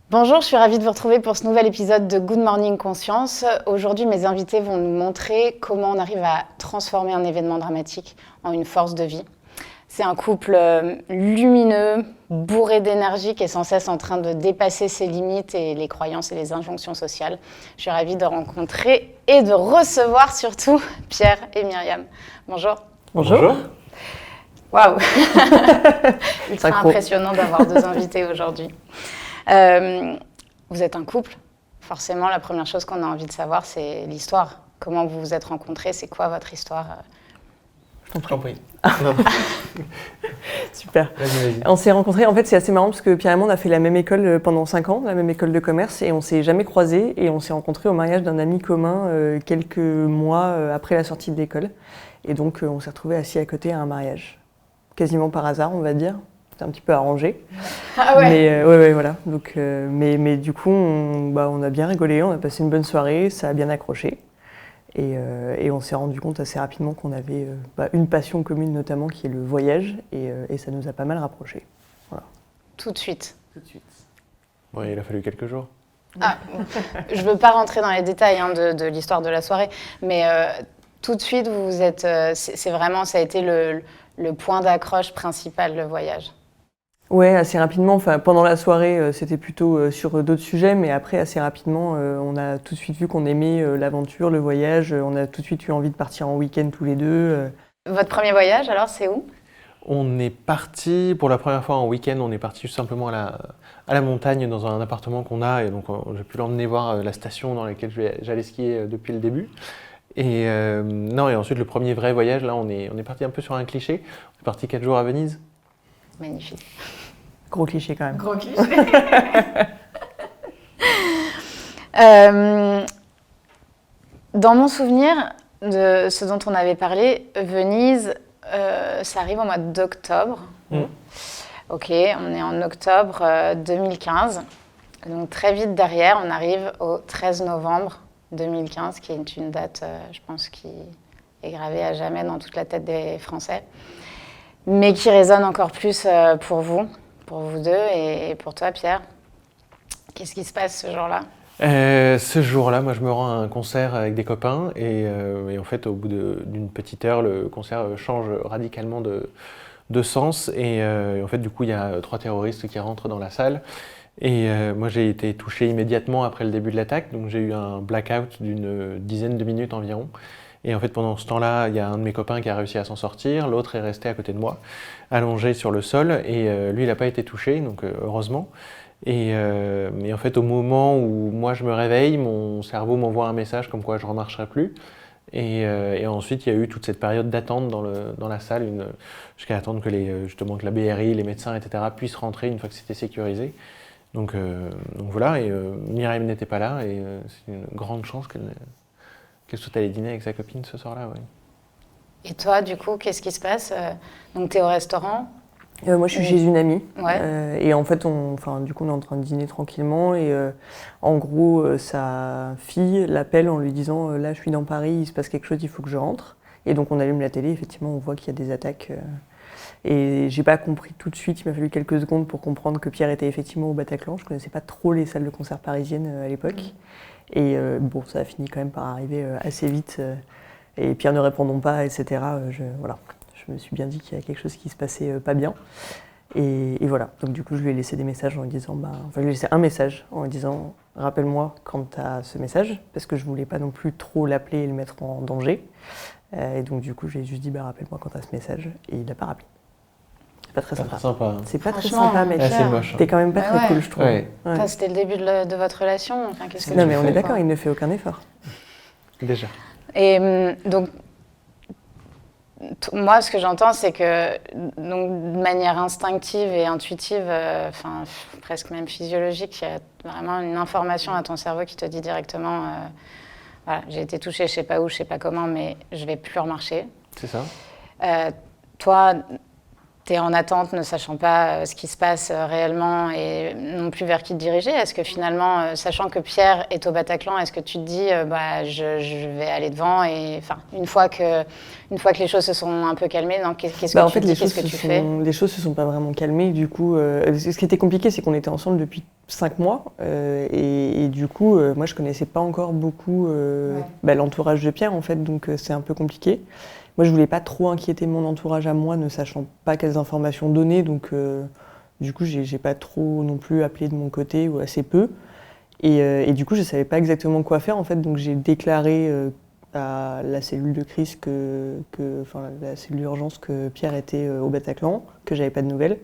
Bonjour, je suis ravie de vous retrouver pour ce nouvel épisode de Good Morning Conscience. Aujourd'hui, mes invités vont nous montrer comment on arrive à transformer un événement dramatique en une force de vie. C'est un couple lumineux, bourré d'énergie, qui est sans cesse en train de dépasser ses limites et les croyances et les injonctions sociales. Je suis ravie de rencontrer et de recevoir surtout Pierre et Myriam. Bonjour. Bonjour. Waouh. Ultra impressionnant d'avoir deux invités aujourd'hui. Vous êtes un couple. Forcément, la première chose qu'on a envie de savoir, c'est l'histoire. Comment vous vous êtes rencontrés? C'est quoi votre histoire? Je t'en prie. Super. Vas-y. On s'est rencontrés, en fait c'est assez marrant parce que Pierre et moi on a fait la même école pendant 5 ans, la même école de commerce, et on s'est jamais croisés, et on s'est rencontrés au mariage d'un ami commun quelques mois après la sortie de l'école. Et donc on s'est retrouvés assis à côté à un mariage. Quasiment par hasard, on va dire. C'était un petit peu arrangé. Ah ouais. Mais ouais, voilà. Donc, mais du coup, on a bien rigolé, on a passé une bonne soirée, ça a bien accroché. Et on s'est rendu compte assez rapidement qu'on avait une passion commune notamment qui est le voyage, et ça nous a pas mal rapprochés. Voilà. Tout de suite. Ouais, il a fallu quelques jours. Ah, je ne veux pas rentrer dans les détails de l'histoire de la soirée, mais tout de suite, vous êtes, c'est vraiment, ça a été le point d'accroche principal, le voyage. Ouais, assez rapidement. Enfin, pendant la soirée, c'était plutôt sur d'autres sujets, mais après, assez rapidement, on a tout de suite vu qu'on aimait l'aventure, le voyage. On a tout de suite eu envie de partir en week-end tous les deux. Votre premier voyage, alors, c'est où? On est parti pour la première fois en week-end. On est parti tout simplement à la montagne dans un appartement qu'on a, et donc j'ai pu l'emmener voir la station dans laquelle j'allais skier depuis le début. Et ensuite le premier vrai voyage, là, on est parti un peu sur un cliché. On est parti 4 jours à Venise. Magnifique. Gros cliché quand même. Gros cliché. Dans mon souvenir de ce dont on avait parlé, Venise, ça arrive au mois d'octobre. Ok, on est en octobre 2015. Donc très vite derrière, on arrive au 13 novembre 2015, qui est une date, je pense, qui est gravée à jamais dans toute la tête des Français, mais qui résonne encore plus pour vous deux et pour toi, Pierre. Qu'est-ce qui se passe ce jour-là? Ce jour-là, moi, je me rends à un concert avec des copains, et en fait, au bout d'une petite heure, le concert change radicalement de sens, et en fait, du coup, il y a 3 terroristes qui rentrent dans la salle. Et moi, j'ai été touché immédiatement après le début de l'attaque, donc j'ai eu un blackout d'une dizaine de minutes environ. Et en fait, pendant ce temps-là, il y a un de mes copains qui a réussi à s'en sortir, l'autre est resté à côté de moi, allongé sur le sol, et lui, il n'a pas été touché, donc heureusement. Mais en fait, au moment où moi je me réveille, mon cerveau m'envoie un message comme quoi je ne remarcherai plus. Et ensuite, il y a eu toute cette période d'attente dans la salle, jusqu'à attendre que justement que la BRI, les médecins, etc. puissent rentrer une fois que c'était sécurisé. Donc voilà, et Myriam n'était pas là, et c'est une grande chance qu'elle soit allée dîner avec sa copine ce soir-là. Ouais. Et toi, du coup, qu'est-ce qui se passe? Donc, tu es au restaurant? Moi, je suis chez une amie. Ouais. Et en fait, du coup, on est en train de dîner tranquillement. Et en gros, sa fille l'appelle en lui disant là, je suis dans Paris, il se passe quelque chose, il faut que je rentre. Et donc, on allume la télé. Effectivement, on voit qu'il y a des attaques. Et j'ai pas compris tout de suite. Il m'a fallu quelques secondes pour comprendre que Pierre était effectivement au Bataclan. Je connaissais pas trop les salles de concert parisiennes à l'époque. Et bon, ça a fini quand même par arriver assez vite. Et Pierre ne répondant pas, etc. Voilà. Je me suis bien dit qu'il y a quelque chose qui se passait pas bien. Et voilà. Donc du coup, je lui ai laissé des messages en lui disant, je lui ai laissé un message en lui disant, rappelle-moi quand tu as ce message, parce que je voulais pas non plus trop l'appeler et le mettre en danger. Et donc du coup, j'ai juste dit, rappelle-moi quand tu as ce message. Et il n'a pas rappelé. C'est pas très sympa. C'est pas très sympa, mais c'est moche. t'es quand même pas très cool, je trouve. Ouais. Enfin, c'était le début de votre relation. Enfin, qu'est-ce que non, tu mais on fais, est d'accord, quoi. il ne fait aucun effort. Déjà. Et donc, moi, ce que j'entends, c'est que donc, de manière instinctive et intuitive, presque même physiologique, il y a vraiment une information à ton cerveau qui te dit directement voilà, j'ai été touchée, je sais pas où, je sais pas comment, mais je vais plus remarcher. C'est ça. Toi, t'es en attente, ne sachant pas ce qui se passe réellement et non plus vers qui te diriger. Est-ce que finalement, sachant que Pierre est au Bataclan, est-ce que tu te dis je vais aller devant et enfin une fois que les choses se sont un peu calmées, non, qu'est-ce que tu dis, qu'est-ce que tu fais? Les choses se sont pas vraiment calmées. Du coup, ce qui était compliqué, c'est qu'on était ensemble depuis 5 mois et du coup, moi, je connaissais pas encore beaucoup l'entourage de Pierre en fait, donc c'est un peu compliqué. Moi, je voulais pas trop inquiéter mon entourage à moi, ne sachant pas quelles informations donner, donc du coup, j'ai pas trop non plus appelé de mon côté, ou assez peu. Et du coup, je savais pas exactement quoi faire, en fait, donc j'ai déclaré à la cellule de crise, la cellule d'urgence, que Pierre était au Bataclan, que j'avais pas de nouvelles.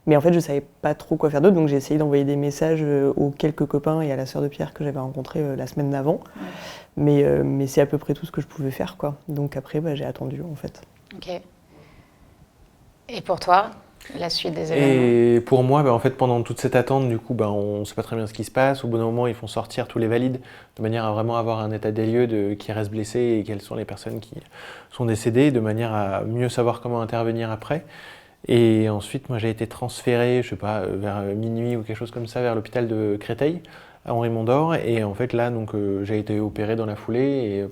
Mais en fait, je savais pas trop quoi faire d'autre, donc j'ai essayé d'envoyer des messages aux quelques copains et à la sœur de Pierre que j'avais rencontrée la semaine d'avant. Ouais. Mais c'est à peu près tout ce que je pouvais faire, quoi. Donc après, j'ai attendu, en fait. Ok. Et pour toi, la suite des événements? Et pour moi, en fait, pendant toute cette attente, du coup, on ne sait pas très bien ce qui se passe. Au bout d'un moment, ils font sortir tous les valides de manière à vraiment avoir un état des lieux de qui reste blessé et quelles sont les personnes qui sont décédées, de manière à mieux savoir comment intervenir après. Et ensuite, moi, j'ai été transféré, je sais pas, vers minuit ou quelque chose comme ça, vers l'hôpital de Créteil, à Henri-Mondor. Et en fait, là, donc, j'ai été opéré dans la foulée et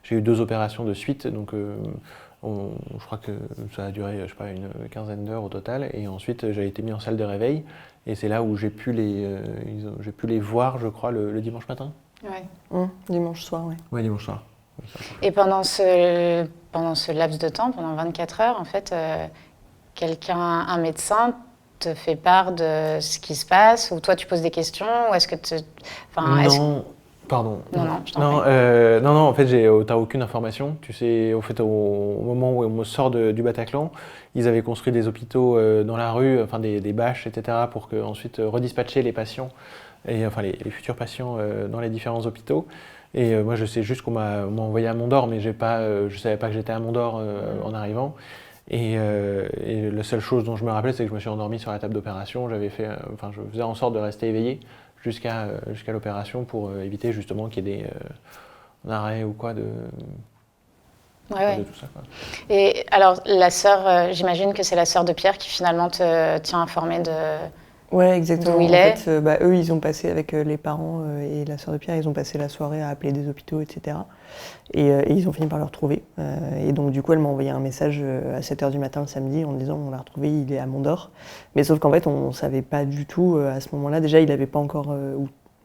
j'ai eu 2 opérations de suite. Donc, je crois que ça a duré, je sais pas, une quinzaine d'heures au total. Et ensuite, j'ai été mis en salle de réveil. Et c'est là où j'ai pu les voir, je crois, le dimanche matin. Ouais. Dimanche soir, oui. Ouais, dimanche soir. Et pendant ce laps de temps, pendant 24 heures, en fait, un médecin te fait part de ce qui se passe, ou toi tu poses des questions, ou est-ce que Non, pardon. Non, En fait, t'as aucune information. Tu sais, au fait, au moment où on me sort du Bataclan, ils avaient construit des hôpitaux dans la rue, enfin des bâches, etc., pour ensuite redispatcher les patients, et enfin les futurs patients dans les différents hôpitaux. Et moi, je sais juste qu'on m'a envoyé à Mondor, mais je savais pas que j'étais à Mondor en arrivant. Et la seule chose dont je me rappelais, c'est que je me suis endormi sur la table d'opération. Je faisais en sorte de rester éveillé jusqu'à l'opération pour éviter justement qu'il y ait un arrêt ou quoi de tout ça, quoi. Et alors, la sœur, j'imagine que c'est la sœur de Pierre qui finalement te tient informé de... Ouais, exactement. D'où il est. En fait, eux, ils ont passé avec les parents et la sœur de Pierre, ils ont passé la soirée à appeler des hôpitaux, etc. Et ils ont fini par le retrouver. Et donc, du coup, elle m'a envoyé un message à 7h du matin le samedi en me disant on l'a retrouvé, il est à Mondor. Mais sauf qu'en fait, on ne savait pas du tout à ce moment-là. Déjà, il n'avait pas encore...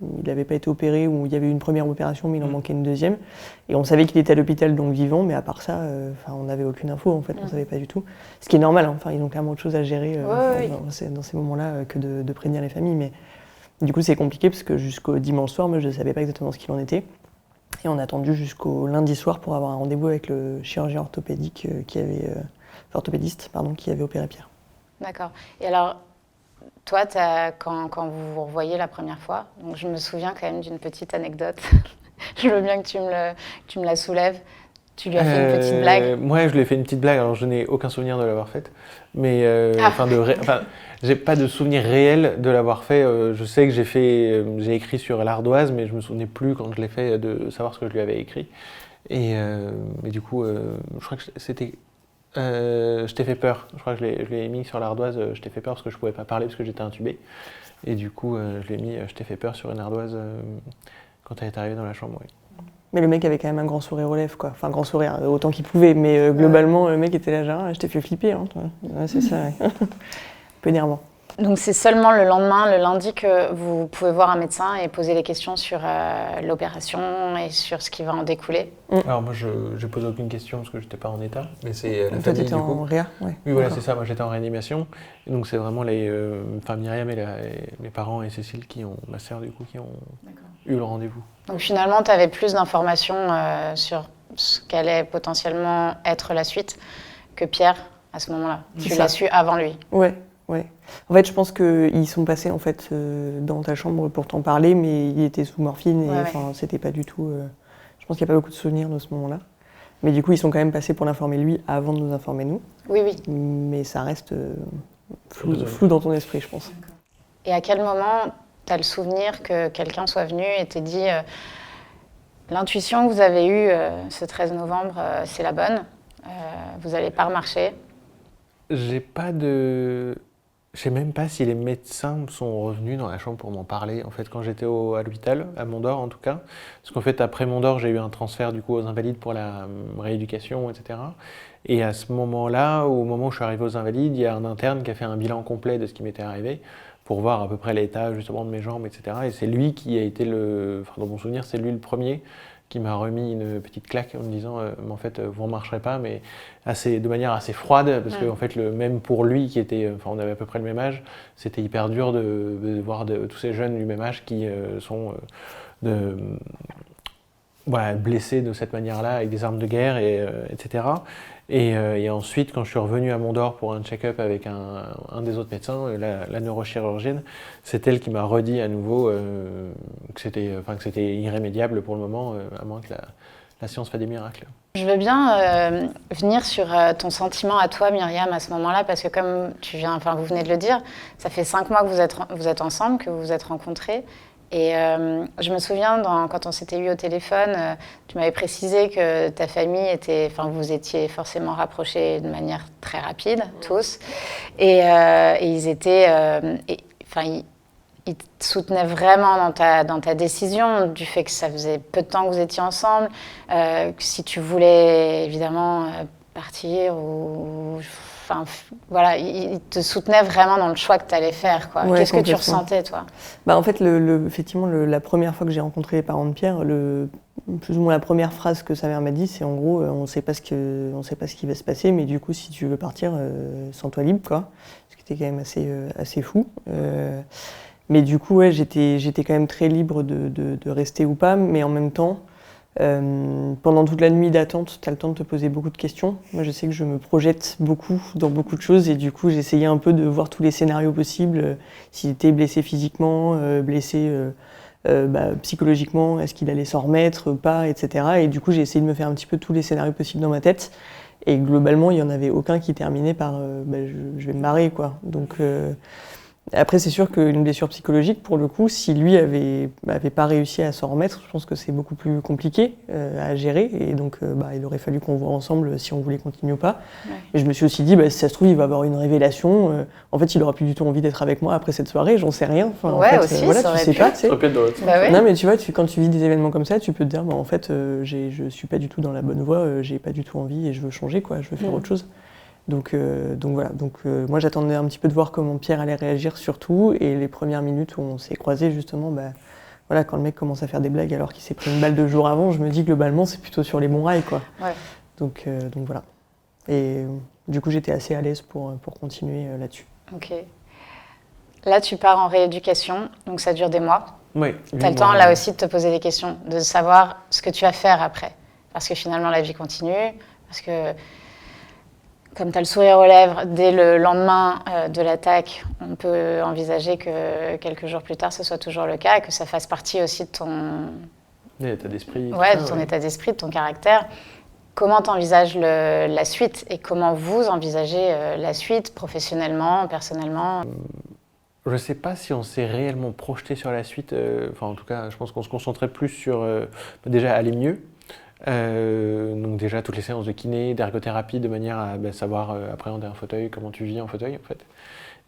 il n'avait pas été opéré, ou il y avait eu une première opération, mais il en manquait une deuxième. Et on savait qu'il était à l'hôpital, donc vivant, mais à part ça, on n'avait aucune info, en fait, on ne savait pas du tout. Ce qui est normal, hein. Ils ont clairement autre chose à gérer dans ces moments-là que de prévenir les familles. Mais du coup, c'est compliqué, parce que jusqu'au dimanche soir, moi, je ne savais pas exactement ce qu'il en était. Et on a attendu jusqu'au lundi soir pour avoir un rendez-vous avec le chirurgien orthopédiste qui avait opéré Pierre. D'accord. Et alors, toi, quand vous vous revoyez la première fois, donc je me souviens quand même d'une petite anecdote. Je veux bien que tu me la soulèves. Tu lui as fait une petite blague. Moi, je lui ai fait une petite blague. Alors, je n'ai aucun souvenir de l'avoir faite. Mais, j'ai pas de souvenir réel de l'avoir fait. Je sais que j'ai écrit sur l'ardoise, mais je me souvenais plus quand je l'ai fait de savoir ce que je lui avais écrit. Et du coup, je crois que c'était... je t'ai fait peur. Je crois que je l'ai mis sur l'ardoise. Je t'ai fait peur parce que je pouvais pas parler parce que j'étais intubé. Et du coup, je l'ai mis. Je t'ai fait peur sur une ardoise quand elle est arrivée dans la chambre. Oui. Mais le mec avait quand même un grand sourire aux lèvres, quoi. Enfin, grand sourire, autant qu'il pouvait. Mais globalement, le mec était là, genre, je t'ai fait flipper. Hein, ouais, c'est ça. Ouais. Un peu énervant. Donc c'est seulement le lendemain, le lundi, que vous pouvez voir un médecin et poser des questions sur l'opération et sur ce qui va en découler. Alors moi, je ne pose aucune question parce que je n'étais pas en état. Mais c'est la Toi, famille, t'étais en réa, ouais. Oui, voilà, c'est ça. Moi, j'étais en réanimation. Et donc c'est vraiment Myriam et mes parents et Cécile, ma sœur du coup, qui ont eu le rendez-vous. Donc finalement, tu avais plus d'informations sur ce qu'allait potentiellement être la suite que Pierre à ce moment-là. Tu l'as su avant lui. Ouais. En fait, je pense qu'ils sont passés en fait dans ta chambre pour t'en parler, mais il était sous morphine et c'était pas du tout. Je pense qu'il n'y a pas beaucoup de souvenirs de ce moment-là. Mais du coup, ils sont quand même passés pour l'informer lui avant de nous informer nous. Oui. Mais ça reste flou dans ton esprit, je pense. Et à quel moment tu as le souvenir que quelqu'un soit venu et t'ait dit l'intuition que vous avez eue ce 13 novembre, c'est la bonne, vous n'allez pas remarcher? j'ai pas de... Je sais même pas si les médecins sont revenus dans la chambre pour m'en parler, en fait, quand j'étais à l'hôpital, à Mondor en tout cas. Parce qu'en fait, après Mondor, j'ai eu un transfert du coup aux Invalides pour la rééducation, etc. Et à ce moment-là, au moment où je suis arrivé aux Invalides, il y a un interne qui a fait un bilan complet de ce qui m'était arrivé pour voir à peu près l'état justement de mes jambes, etc. Et c'est lui qui a été enfin dans mon souvenir, c'est lui le premier qui m'a remis une petite claque en me disant mais en fait vous ne marcherez pas, mais de manière assez froide, parce que en fait même pour lui qui était, enfin on avait à peu près le même âge, c'était hyper dur de voir tous ces jeunes du même âge qui sont voilà, blessés de cette manière-là avec des armes de guerre, etc. Et ensuite, quand je suis revenu à Mondor pour un check-up avec un des autres médecins, la neurochirurgienne, c'est elle qui m'a redit à nouveau que c'était irrémédiable pour le moment, à moins que la science fasse des miracles. Je veux bien venir sur ton sentiment à toi, Myriam, à ce moment-là, parce que comme vous venez de le dire, ça fait 5 mois que vous êtes ensemble, que vous vous êtes rencontrés. Et je me souviens, quand on s'était eu au téléphone, tu m'avais précisé que ta famille vous étiez forcément rapprochés de manière très rapide, tous. Et ils étaient... ils te soutenaient vraiment dans ta décision, du fait que ça faisait peu de temps que vous étiez ensemble, que si tu voulais évidemment partir ou... Enfin, voilà, il te soutenait vraiment dans le choix que tu allais faire, quoi. Ouais, qu'est-ce que tu ressentais, toi? En fait, effectivement, la première fois que j'ai rencontré les parents de Pierre, plus ou moins la première phrase que sa mère m'a dit, c'est en gros, on ne sait pas ce qui va se passer, mais du coup, si tu veux partir, sens-toi libre, quoi. Ce qui était quand même assez fou. Mais du coup, ouais, j'étais quand même très libre de rester ou pas, mais en même temps, pendant toute la nuit d'attente, tu as le temps de te poser beaucoup de questions. Moi, je sais que je me projette beaucoup dans beaucoup de choses et du coup, j'essayais un peu de voir tous les scénarios possibles. S'il était blessé physiquement, blessé psychologiquement, est-ce qu'il allait s'en remettre, pas, etc. Et du coup, j'ai essayé de me faire un petit peu tous les scénarios possibles dans ma tête. Et globalement, il n'y en avait aucun qui terminait par je vais me marrer, quoi. Donc, après, c'est sûr qu'une blessure psychologique, pour le coup, si lui avait pas réussi à s'en remettre, je pense que c'est beaucoup plus compliqué à gérer. Et donc, il aurait fallu qu'on voit ensemble si on voulait continuer ou pas. Ouais. Et je me suis aussi dit, si ça se trouve, il va avoir une révélation. En fait, il aura plus du tout envie d'être avec moi après cette soirée. J'en sais rien. Enfin, ouais, en fait, aussi, ça aurait tu sais pas. Tu sais. Ouais. Non, mais tu vois, quand tu vis des événements comme ça, tu peux te dire, en fait, je suis pas du tout dans la bonne voie. J'ai pas du tout envie et je veux changer, quoi. Je veux faire autre chose. Donc voilà, moi j'attendais un petit peu de voir comment Pierre allait réagir surtout, et les premières minutes où on s'est croisés justement, voilà, quand le mec commence à faire des blagues alors qu'il s'est pris une balle 2 jours avant, je me dis globalement c'est plutôt sur les bons rails, quoi. Ouais. Donc voilà. Et du coup j'étais assez à l'aise pour continuer là-dessus. Ok. Là tu pars en rééducation, donc ça dure des mois. Oui. Tu as le temps là aussi de te poser des questions, de savoir ce que tu vas faire après. Parce que finalement la vie continue, parce que comme tu as le sourire aux lèvres, dès le lendemain de l'attaque, on peut envisager que quelques jours plus tard, ce soit toujours le cas et que ça fasse partie aussi de ton... état d'esprit. Ouais, de ton état d'esprit, de ton caractère. Comment tu envisages la suite et comment vous envisagez la suite, professionnellement, personnellement? Je ne sais pas si on s'est réellement projeté sur la suite. En tout cas, je pense qu'on se concentrait plus sur déjà aller mieux. Donc déjà toutes les séances de kiné, d'ergothérapie, de manière à savoir appréhender un fauteuil, comment tu vis en fauteuil en fait.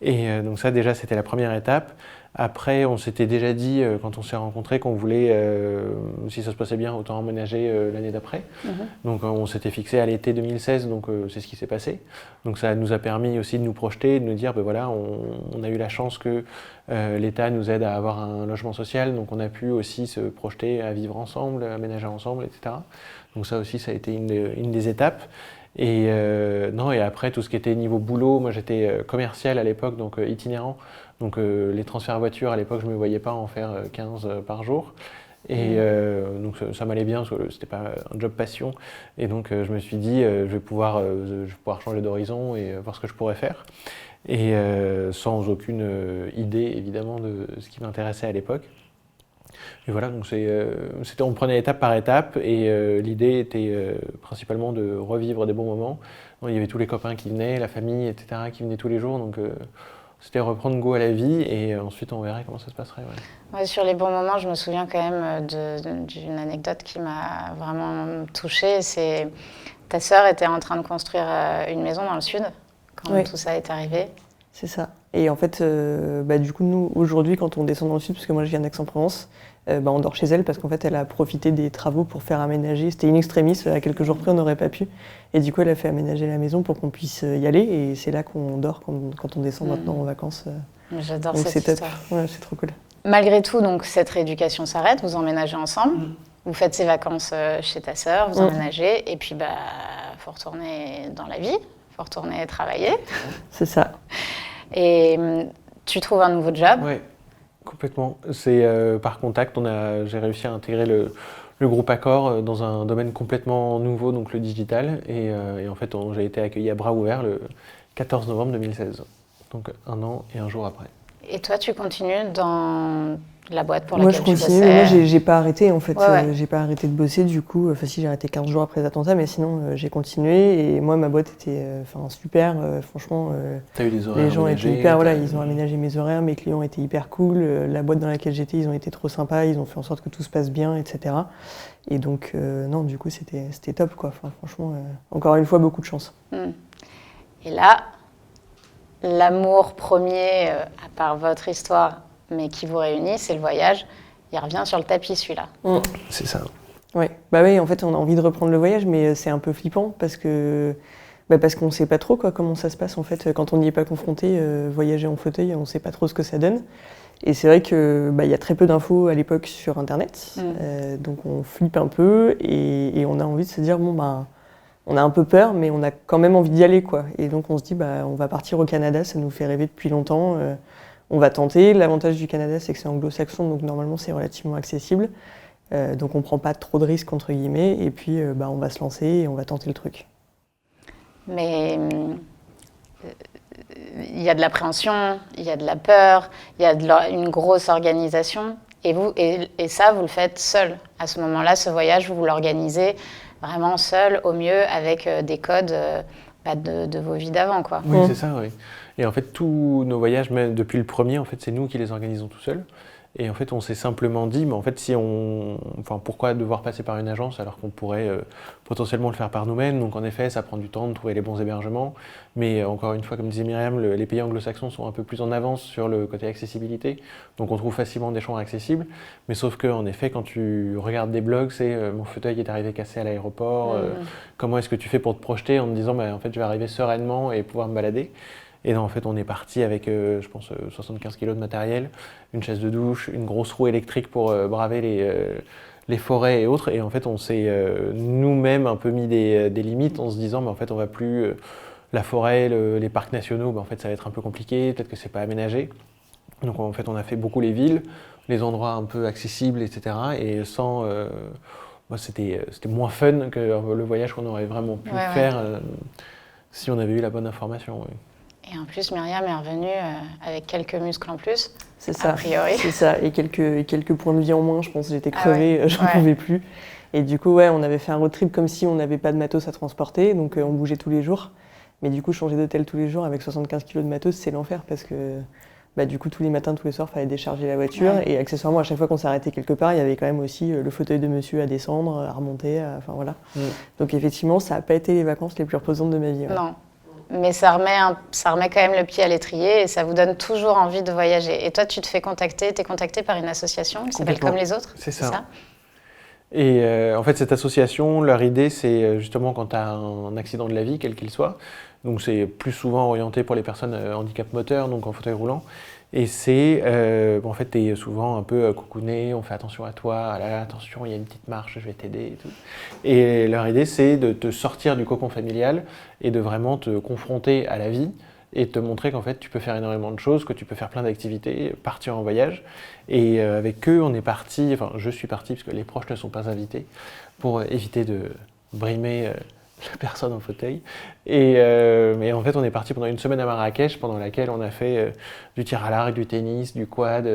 Et donc ça déjà c'était la première étape. Après on s'était déjà dit quand on s'est rencontrés qu'on voulait, si ça se passait bien, autant emménager l'année d'après. Donc on s'était fixé à l'été 2016, donc c'est ce qui s'est passé. Donc ça nous a permis aussi de nous projeter, de nous dire voilà, on a eu la chance que l'État nous aide à avoir un logement social, donc on a pu aussi se projeter à vivre ensemble, aménager ensemble, etc. Donc ça aussi ça a été une des étapes. Et après tout ce qui était niveau boulot, moi j'étais commercial à l'époque, donc itinérant. Donc les transferts voitures à l'époque je ne me voyais pas en faire 15 par jour. Et donc ça m'allait bien parce que c'était pas un job passion. Et donc je me suis dit je vais pouvoir changer d'horizon et voir ce que je pourrais faire. Et sans aucune idée évidemment de ce qui m'intéressait à l'époque. Et voilà, donc on prenait étape par étape et l'idée était principalement de revivre des bons moments. Donc, il y avait tous les copains qui venaient, la famille, etc. qui venaient tous les jours. Donc c'était reprendre goût à la vie et ensuite on verrait comment ça se passerait. Ouais, sur les bons moments, je me souviens quand même d'une anecdote qui m'a vraiment touchée. C'est ta sœur était en train de construire une maison dans le sud quand tout ça est arrivé. C'est ça. Et en fait, du coup, nous, aujourd'hui, quand on descend dans le sud, parce que moi je viens d'Aix-en-Provence, on dort chez elle parce qu'en fait, elle a profité des travaux pour faire aménager. C'était in extremis, à quelques jours près, on n'aurait pas pu. Et du coup, elle a fait aménager la maison pour qu'on puisse y aller. Et c'est là qu'on dort quand on descend maintenant en vacances. J'adore donc cette histoire. Ouais, c'est trop cool. Malgré tout, donc, cette rééducation s'arrête, vous emménagez ensemble, vous faites ces vacances chez ta sœur, vous emménagez, et puis faut retourner dans la vie, faut retourner travailler. C'est ça. Et tu trouves un nouveau job. Oui, complètement. C'est par contact, j'ai réussi à intégrer le groupe Accor dans un domaine complètement nouveau, donc le digital. Et en fait, j'ai été accueilli à bras ouverts le 14 novembre 2016. Donc 1 an et 1 jour après. Et toi, tu continues dans la boîte pour moi, laquelle tu bossais? Moi, j'ai pas arrêté, en fait. Ouais. J'ai pas arrêté de bosser, du coup. Enfin, si, j'ai arrêté 15 jours après les attentats, mais sinon, j'ai continué. Et moi, ma boîte était super. Franchement, T'as eu des horaires les gens aménagés, étaient hyper... Voilà, ils ont aménagé mes horaires. Mes clients étaient hyper cool. La boîte dans laquelle j'étais, ils ont été trop sympas. Ils ont fait en sorte que tout se passe bien, etc. Et donc, non, du coup, c'était top, quoi. Enfin, franchement, encore une fois, beaucoup de chance. Et là, l'amour premier, à part votre histoire, mais qui vous réunit, c'est le voyage. Il revient sur le tapis, celui-là. C'est ça. Ouais. Bah oui, en fait, on a envie de reprendre le voyage, mais c'est un peu flippant parce qu'on ne sait pas trop comment ça se passe en fait quand on n'y est pas confronté. Voyager en fauteuil, on ne sait pas trop ce que ça donne. Et c'est vrai que y a très peu d'infos à l'époque sur Internet, donc on flippe un peu et on a envie de se dire on a un peu peur, mais on a quand même envie d'y aller, quoi. Et donc on se dit on va partir au Canada, ça nous fait rêver depuis longtemps. On va tenter. L'avantage du Canada, c'est que c'est anglo-saxon, donc normalement c'est relativement accessible. Donc on prend pas trop de risques entre guillemets, et puis on va se lancer et on va tenter le truc. Mais il y a de l'appréhension, il y a de la peur, il y a une grosse organisation. Et ça, vous le faites seul. À ce moment-là, ce voyage, vous l'organisez vraiment seul, au mieux, avec des codes de vos vies d'avant, quoi. Oui, c'est ça, oui. Et en fait, tous nos voyages, même depuis le premier, en fait, c'est nous qui les organisons tout seuls. Et en fait, on s'est simplement dit, mais en fait, pourquoi devoir passer par une agence alors qu'on pourrait potentiellement le faire par nous-mêmes? Donc en effet, ça prend du temps de trouver les bons hébergements. Mais encore une fois, comme disait Myriam, les pays anglo-saxons sont un peu plus en avance sur le côté accessibilité. Donc on trouve facilement des chambres accessibles. Mais sauf que, en effet, quand tu regardes des blogs, c'est mon fauteuil est arrivé cassé à l'aéroport. Comment est-ce que tu fais pour te projeter en te disant, en fait, je vais arriver sereinement et pouvoir me balader? Et là, en fait, on est parti avec, je pense, 75 kg de matériel, une chaise de douche, une grosse roue électrique pour braver les forêts et autres. Et en fait, on s'est nous-mêmes un peu mis des limites en se disant, en fait, on va plus la forêt, les parcs nationaux, en fait, ça va être un peu compliqué, peut-être que c'est pas aménagé. Donc, en fait, on a fait beaucoup les villes, les endroits un peu accessibles, etc. Et sans... c'était moins fun que le voyage qu'on aurait vraiment pu faire si on avait eu la bonne information. Oui. Et en plus, Myriam est revenue avec quelques muscles en plus, c'est ça, a priori. C'est ça, et quelques points de vie en moins, je pense. J'étais crevée, j'en pouvais plus. Et du coup, on avait fait un road trip comme si on n'avait pas de matos à transporter, donc on bougeait tous les jours. Mais du coup, changer d'hôtel tous les jours avec 75 kg de matos, c'est l'enfer parce que du coup, tous les matins, tous les soirs, il fallait décharger la voiture. Et accessoirement, à chaque fois qu'on s'arrêtait quelque part, il y avait quand même aussi le fauteuil de monsieur à descendre, à remonter, enfin voilà. Donc effectivement, ça n'a pas été les vacances les plus reposantes de ma vie. Ouais. Non. Mais ça remet quand même le pied à l'étrier et ça vous donne toujours envie de voyager. Et toi, tu te fais contacter, tu es contacté par une association qui s'appelle Comme les Autres. C'est ça. Et en fait, cette association, leur idée, c'est justement quand tu as un accident de la vie, quel qu'il soit, donc c'est plus souvent orienté pour les personnes handicap moteur, donc en fauteuil roulant, et c'est, en fait, tu es souvent un peu cocooné, on fait attention à toi, ah là là, attention, il y a une petite marche, je vais t'aider et tout. Et leur idée, c'est de te sortir du cocon familial et de vraiment te confronter à la vie et te montrer qu'en fait, tu peux faire énormément de choses, que tu peux faire plein d'activités, partir en voyage. Et avec eux, on est parti, enfin, je suis parti, parce que les proches ne sont pas invités, pour éviter de brimer la personne en fauteuil. Et en fait, on est parti pendant une semaine à Marrakech, pendant laquelle on a fait du tir à l'arc, du tennis, du quad,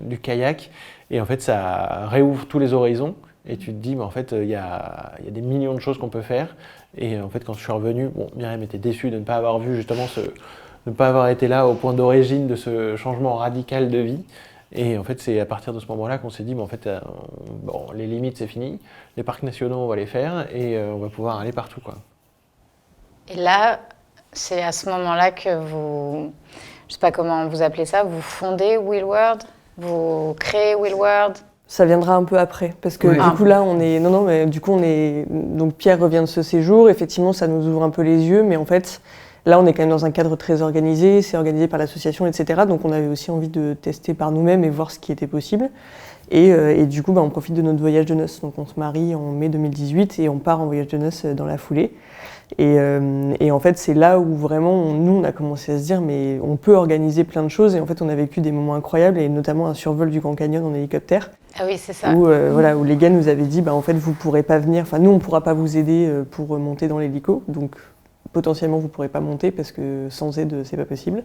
du kayak. Et en fait, ça réouvre tous les horizons. Et tu te dis, en fait, il y a des millions de choses qu'on peut faire. Et en fait, quand je suis revenu, Myriam était déçue de ne pas avoir vu justement de ne pas avoir été là au point d'origine de ce changement radical de vie. Et en fait, c'est à partir de ce moment-là qu'on s'est dit, en fait, les limites, c'est fini. Les parcs nationaux, on va les faire et on va pouvoir aller partout, quoi. Et là, c'est à ce moment-là que vous, je sais pas comment vous appelez ça, vous fondez Wheelworld, vous créez Wheelworld. Ça viendra un peu après, parce que Oui. du coup là on est, non mais du coup on est, donc Pierre revient de ce séjour, effectivement ça nous ouvre un peu les yeux, mais en fait là on est quand même dans un cadre très organisé, c'est organisé par l'association, etc. Donc on avait aussi envie de tester par nous-mêmes et voir ce qui était possible. Et du coup on profite de notre voyage de noces, donc on se marie en mai 2018 et on part en voyage de noces dans la foulée. Et en fait, c'est là où vraiment, nous, on a commencé à se dire, mais on peut organiser plein de choses. Et en fait, on a vécu des moments incroyables, et notamment un survol du Grand Canyon en hélicoptère. Ah oui, c'est ça. Où, voilà, où les gars nous avaient dit, en fait, vous pourrez pas venir, enfin, nous, on pourra pas vous aider pour monter dans l'hélico. Donc, potentiellement, vous pourrez pas monter parce que sans aide, c'est pas possible.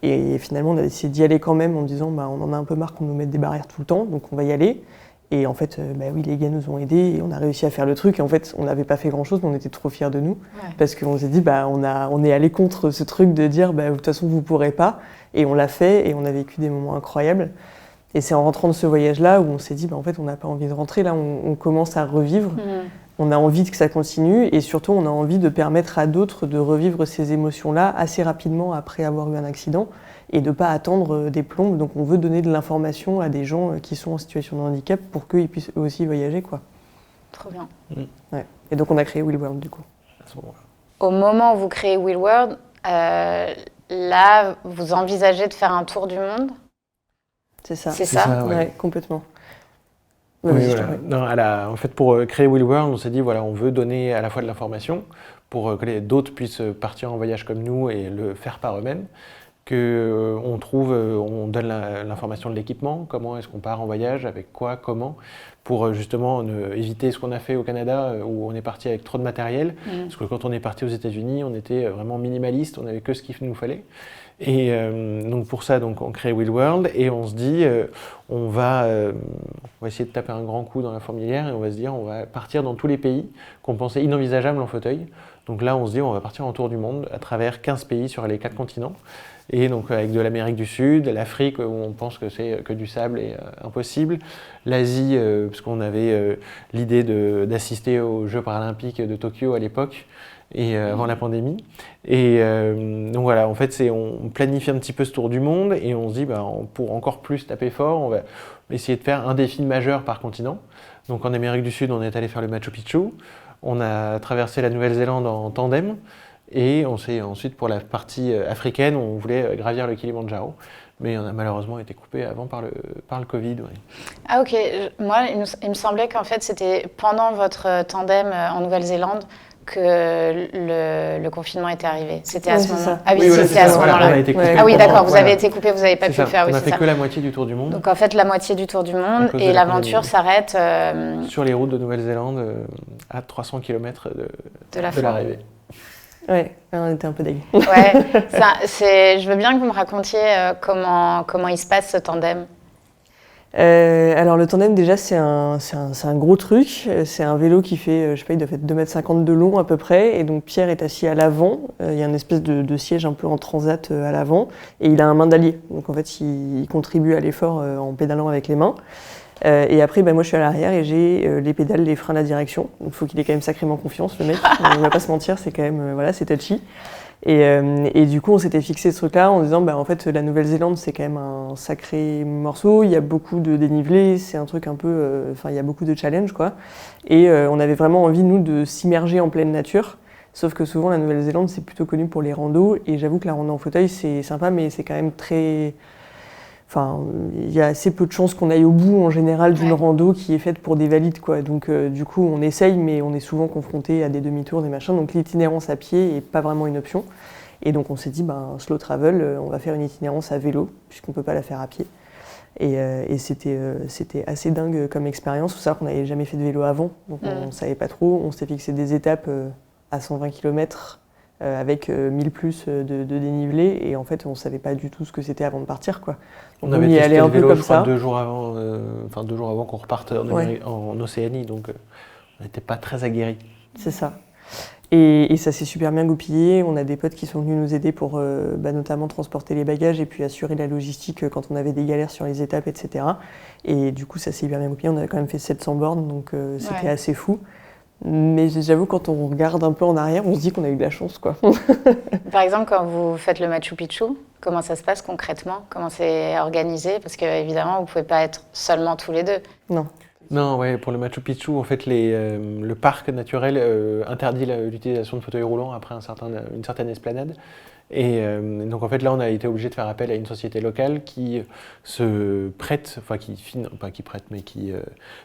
Et finalement, on a décidé d'y aller quand même en disant, on en a un peu marre qu'on nous mette des barrières tout le temps, donc on va y aller. Et en fait, oui, les gars nous ont aidés et on a réussi à faire le truc. Et en fait, on n'avait pas fait grand-chose, mais on était trop fiers de nous. Parce qu'on s'est dit, on est allé contre ce truc de dire, de toute façon, vous ne pourrez pas. Et on l'a fait et on a vécu des moments incroyables. Et c'est en rentrant de ce voyage-là où on s'est dit, en fait, on n'a pas envie de rentrer. Là, on commence à revivre. On a envie que ça continue. Et surtout, on a envie de permettre à d'autres de revivre ces émotions-là assez rapidement après avoir eu un accident. Et de ne pas attendre des plombes. Donc on veut donner de l'information à des gens qui sont en situation de handicap pour qu'ils puissent eux aussi voyager, quoi. Trop bien. Ouais. Et donc on a créé Wheelworld du coup. Au moment où vous créez Wheelworld, là, vous envisagez de faire un tour du monde? C'est ça. C'est ça, ouais, complètement. Oui, voilà. Non, en fait, pour créer Wheelworld, on s'est dit, voilà, on veut donner à la fois de l'information pour que d'autres puissent partir en voyage comme nous et le faire par eux-mêmes. On donne l'information de l'équipement, comment est-ce qu'on part en voyage, avec quoi, comment, pour justement éviter ce qu'on a fait au Canada où on est parti avec trop de matériel. Parce que quand on est parti aux États-Unis, on était vraiment minimaliste, on n'avait que ce qu'il nous fallait. Et donc pour ça, on crée Wheelworld et on se dit, on va essayer de taper un grand coup dans la fourmilière et on va se dire, on va partir dans tous les pays qu'on pensait inenvisageables en fauteuil. Donc là, on se dit, on va partir en tour du monde à travers 15 pays sur les 4 continents. Et donc avec de l'Amérique du Sud, l'Afrique où on pense que c'est que du sable et impossible, l'Asie parce qu'on avait l'idée d'assister aux Jeux paralympiques de Tokyo à l'époque et avant la pandémie. Et donc voilà, en fait on planifie un petit peu ce tour du monde et on se dit pour encore plus taper fort, on va essayer de faire un défi majeur par continent. Donc en Amérique du Sud, on est allé faire le Machu Picchu, on a traversé la Nouvelle-Zélande en tandem. Et on s'est ensuite, pour la partie africaine, on voulait gravir le Kilimandjaro, mais on a malheureusement été coupé avant par le Covid. Ouais. Ah ok, moi il me semblait qu'en fait c'était pendant votre tandem en Nouvelle-Zélande que le confinement était arrivé. C'était à ce moment-là. Ah oui, c'était à ce moment-là. Ah oui, d'accord, vous avez été coupé, vous n'avez pas pu le faire. On a fait que la moitié du tour du monde. Donc en fait la moitié du tour du monde et l'aventure s'arrête sur les routes de Nouvelle-Zélande à 300 km de l'arrivée. Ouais, on était un peu dégueu. Ouais, je veux bien que vous me racontiez comment il se passe ce tandem. Alors le tandem déjà c'est un gros truc, c'est un vélo qui fait, il doit faire 2,50 m de long à peu près, et donc Pierre est assis à l'avant, il y a une espèce de siège un peu en transat à l'avant, et il a un main-dalier, donc en fait il contribue à l'effort en pédalant avec les mains. Et après, moi je suis à l'arrière et j'ai les pédales, les freins, la direction. Donc il faut qu'il ait quand même sacrément confiance, le mec. On va pas se mentir, c'est quand même, c'est touchy. Et du coup, on s'était fixé ce truc-là en disant, en fait, la Nouvelle-Zélande, c'est quand même un sacré morceau. Il y a beaucoup de dénivelé, c'est un truc un peu, il y a beaucoup de challenge, quoi. Et on avait vraiment envie, nous, de s'immerger en pleine nature. Sauf que souvent, la Nouvelle-Zélande, c'est plutôt connu pour les randos. Et j'avoue que la rando en fauteuil, c'est sympa, mais c'est quand même très... il y a assez peu de chances qu'on aille au bout en général d'une rando qui est faite pour des valides, quoi. Donc du coup on essaye, mais on est souvent confronté à des demi-tours, des machins. Donc l'itinérance à pied est pas vraiment une option. Et donc on s'est dit, slow travel, on va faire une itinérance à vélo, puisqu'on peut pas la faire à pied. Et c'était assez dingue comme expérience. Il faut savoir qu'on n'avait jamais fait de vélo avant, donc on savait pas trop. On s'est fixé des étapes à 120 km avec 1000 plus de dénivelé, et en fait on savait pas du tout ce que c'était avant de partir, quoi. Donc on avait y allait un peu comme ça. 2 jours avant qu'on reparte en Océanie, donc on n'était pas très aguerris. C'est ça. Et ça s'est super bien goupillé. On a des potes qui sont venus nous aider pour notamment transporter les bagages et puis assurer la logistique quand on avait des galères sur les étapes, etc. Et du coup ça s'est hyper bien goupillé. On a quand même fait 700 bornes, donc c'était assez fou. Mais j'avoue, quand on regarde un peu en arrière, on se dit qu'on a eu de la chance, quoi. Par exemple, quand vous faites le Machu Picchu, comment ça se passe concrètement? Comment c'est organisé? Parce que évidemment, vous ne pouvez pas être seulement tous les deux. Non. Non, ouais, pour le Machu Picchu, en fait, le parc naturel interdit l'utilisation de fauteuils roulants après une certaine esplanade. Et donc en fait là on a été obligé de faire appel à une société locale qui se prête, enfin qui prête, mais qui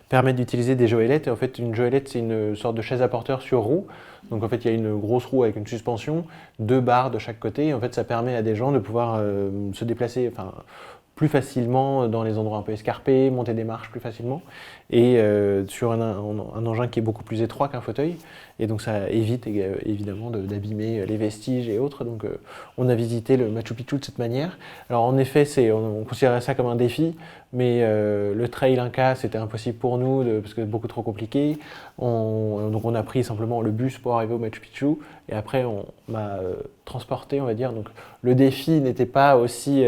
permet d'utiliser des joëlettes. Et en fait une joëlette c'est une sorte de chaise à porteur sur roue. Donc en fait il y a une grosse roue avec une suspension, 2 barres de chaque côté. Et en fait ça permet à des gens de pouvoir se déplacer plus facilement dans les endroits un peu escarpés, monter des marches plus facilement, et sur un engin qui est beaucoup plus étroit qu'un fauteuil, et donc ça évite évidemment d'abîmer les vestiges et autres. Donc on a visité le Machu Picchu de cette manière. Alors en effet, on considérait ça comme un défi, mais le trail Inca c'était impossible pour nous parce que c'est beaucoup trop compliqué. Donc on a pris simplement le bus pour arriver au Machu Picchu, et après on m'a transporté, on va dire. Donc le défi n'était pas aussi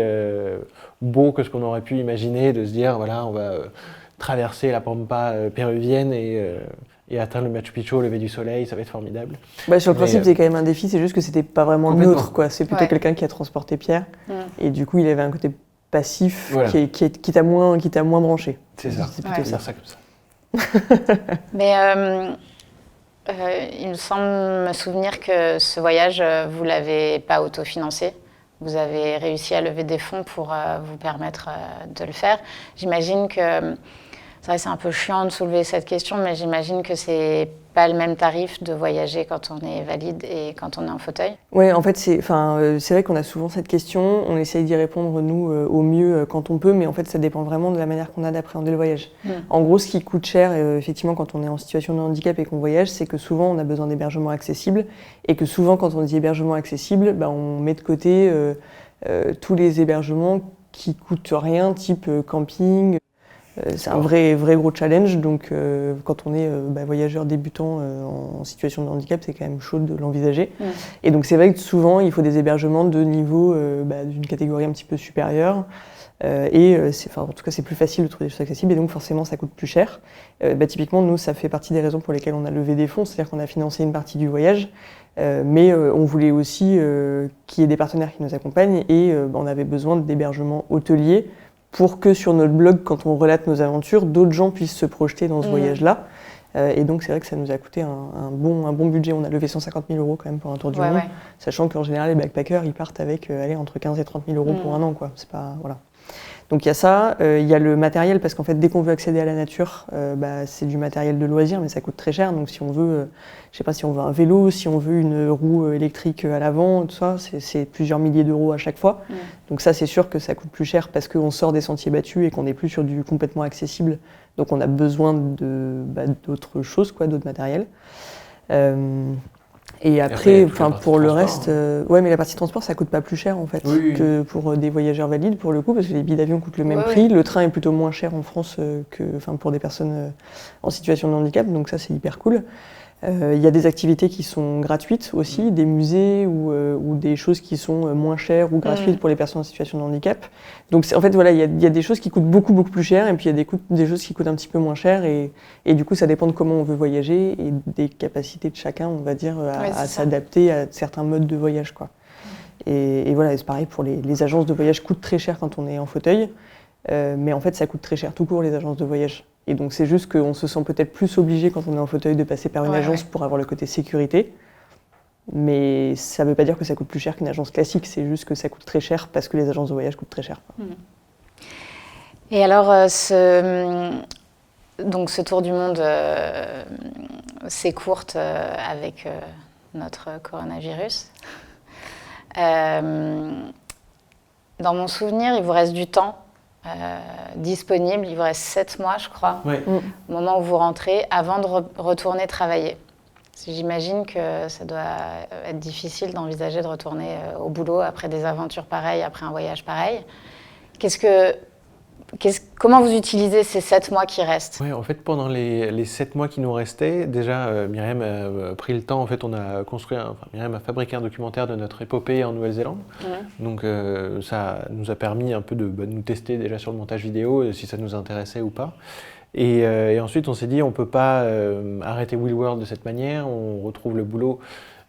beau que ce qu'on aurait pu imaginer, de se dire voilà on va traverser la pampa péruvienne et atteindre le Machu Picchu au lever du soleil, ça va être formidable. Bah, sur le principe, c'est quand même un défi, c'est juste que c'était pas vraiment neutre, quoi. C'est plutôt quelqu'un qui a transporté Pierre, et du coup il avait un côté passif qui t'a moins branché. C'est ça, c'est plutôt ça comme ça. Mais il me semble me souvenir que ce voyage, vous ne l'avez pas autofinancé. Vous avez réussi à lever des fonds pour vous permettre de le faire. J'imagine que, c'est vrai, c'est un peu chiant de soulever cette question, mais j'imagine que c'est pas le même tarif de voyager quand on est valide et quand on est en fauteuil. Oui, en fait, c'est vrai qu'on a souvent cette question. On essaye d'y répondre, nous, au mieux quand on peut, mais en fait, ça dépend vraiment de la manière qu'on a d'appréhender le voyage. En gros, ce qui coûte cher, effectivement, quand on est en situation de handicap et qu'on voyage, c'est que souvent, on a besoin d'hébergement accessible, et que souvent, quand on dit hébergement accessible, on met de côté tous les hébergements qui coûtent rien, type camping. C'est un vrai gros challenge, donc quand on est voyageur débutant en situation de handicap, c'est quand même chaud de l'envisager. Et donc c'est vrai que souvent il faut des hébergements de niveau d'une catégorie un petit peu supérieure, en tout cas c'est plus facile de trouver des choses accessibles, et donc forcément ça coûte plus cher. Typiquement nous ça fait partie des raisons pour lesquelles on a levé des fonds, c'est-à-dire qu'on a financé une partie du voyage, mais on voulait aussi qu'il y ait des partenaires qui nous accompagnent, et on avait besoin d'hébergements hôteliers pour que sur notre blog, quand on relate nos aventures, d'autres gens puissent se projeter dans ce voyage-là. Et donc c'est vrai que ça nous a coûté un bon budget. On a levé 150 000 € quand même pour un tour du monde, sachant qu'en général les backpackers ils partent avec entre 15 et 30 000 € pour un an, quoi. C'est pas, voilà. Donc il y a ça, il y a le matériel, parce qu'en fait dès qu'on veut accéder à la nature, c'est du matériel de loisir, mais ça coûte très cher. Donc si on veut, si on veut un vélo, si on veut une roue électrique à l'avant, tout ça, c'est plusieurs milliers d'euros à chaque fois. Donc ça c'est sûr que ça coûte plus cher parce qu'on sort des sentiers battus et qu'on n'est plus sur du complètement accessible. Donc on a besoin d'autres choses, d'autres matériels. Et après, pour le reste, mais la partie transport, ça coûte pas plus cher en fait que pour des voyageurs valides pour le coup, parce que les billets d'avion coûtent le même prix. Le train est plutôt moins cher en France pour des personnes en situation de handicap, donc ça c'est hyper cool. Il y a des activités qui sont gratuites aussi, des musées ou des choses qui sont moins chères ou gratuites pour les personnes en situation de handicap. Donc en fait voilà, il y a des choses qui coûtent beaucoup plus cher, et puis il y a des choses qui coûtent un petit peu moins cher, et du coup ça dépend de comment on veut voyager et des capacités de chacun, on va dire, à s'adapter à certains modes de voyage, quoi. Et voilà, c'est pareil pour les agences de voyage, coûtent très cher quand on est en fauteuil, mais en fait ça coûte très cher tout court les agences de voyage. Et donc c'est juste qu'on se sent peut-être plus obligé quand on est en fauteuil de passer par une agence pour avoir le côté sécurité. Mais ça ne veut pas dire que ça coûte plus cher qu'une agence classique, c'est juste que ça coûte très cher parce que les agences de voyage coûtent très cher. Et alors, ce tour du monde s'écourte avec notre coronavirus. Dans mon souvenir, il vous reste du temps disponible, il vous reste 7 mois, je crois, au moment où vous rentrez, avant de retourner travailler. J'imagine que ça doit être difficile d'envisager de retourner au boulot après des aventures pareilles, après un voyage pareil. Comment vous utilisez ces 7 mois qui restent ? En fait, pendant les 7 mois qui nous restaient, déjà, Myriam a pris le temps. En fait, Myriam a fabriqué un documentaire de notre épopée en Nouvelle-Zélande. Donc, ça nous a permis un peu de nous tester déjà sur le montage vidéo, si ça nous intéressait ou pas. Et ensuite, on s'est dit, on ne peut pas arrêter Wheel World de cette manière. On retrouve le boulot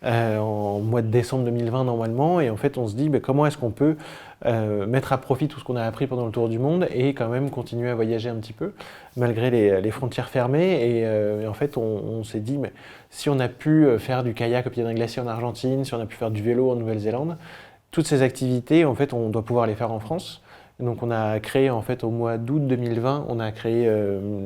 en mois de décembre 2020 normalement. Et en fait, on se dit, comment est-ce qu'on peut mettre à profit tout ce qu'on a appris pendant le tour du monde et quand même continuer à voyager un petit peu, malgré les frontières fermées. Et en fait, on s'est dit, mais si on a pu faire du kayak au pied d'un glacier en Argentine, si on a pu faire du vélo en Nouvelle-Zélande, toutes ces activités, en fait, on doit pouvoir les faire en France. Donc on a créé en fait au mois d'août 2020, on a créé